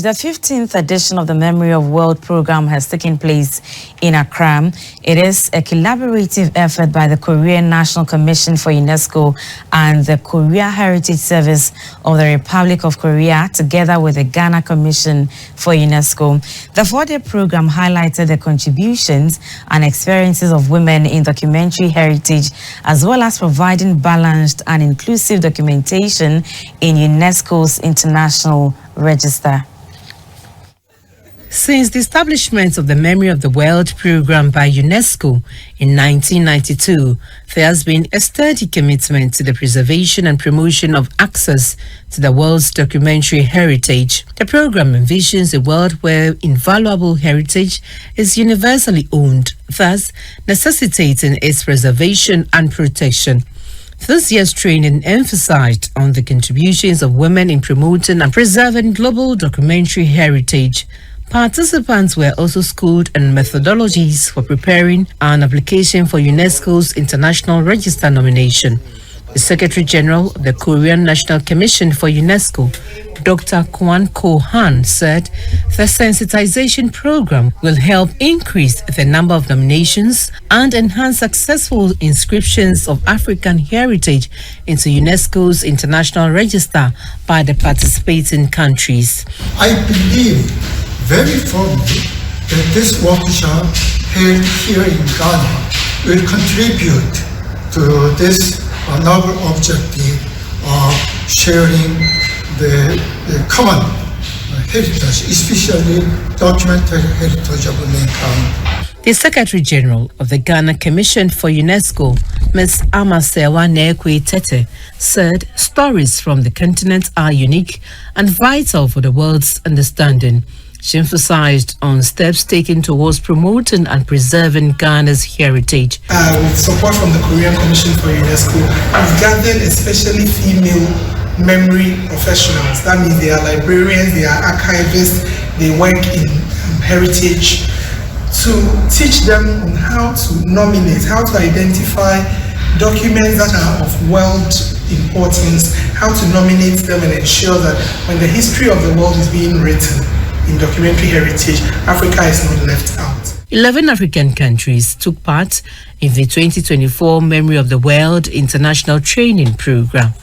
The 15th edition of the Memory of World program has taken place in Accra. It is a collaborative effort by the Korean National Commission for UNESCO and the Korea Heritage Service of the Republic of Korea, together with the Ghana Commission for UNESCO. The 4-day program highlighted the contributions and experiences of women in documentary heritage, as well as providing balanced and inclusive documentation in UNESCO's International Register. Since the establishment of the Memory of the World program by UNESCO in 1992, there has been a steady commitment to the preservation and promotion of access to the world's documentary heritage. The program envisions a world where invaluable heritage is universally owned, thus necessitating its preservation and protection. This year's training emphasized on the contributions of women in promoting and preserving global documentary heritage. Participants were also schooled in methodologies for preparing an application for UNESCO's International Register nomination. The Secretary General of the Korean National Commission for UNESCO, Dr. Kwan Ko-han, said the sensitization program will help increase the number of nominations and enhance successful inscriptions of African heritage into UNESCO's International Register by the participating countries. I believe very firmly that this workshop held here in Ghana will contribute to this noble objective of sharing the common heritage, especially documentary heritage of mankind. The Secretary General of the Ghana Commission for UNESCO, Ms. Amasewa Nekwe Tete, said stories from the continent are unique and vital for the world's understanding. She emphasized on steps taken towards promoting and preserving Ghana's heritage. With support from the Korean Commission for UNESCO, we've gathered especially female memory professionals. That means they are librarians, they are archivists, they work in heritage, to teach them on how to nominate, how to identify documents that are of world importance, how to nominate them and ensure that when the history of the world is being written in documentary heritage, Africa is not left out. 11 African countries took part in the 2024 Memory of the World International Training Program.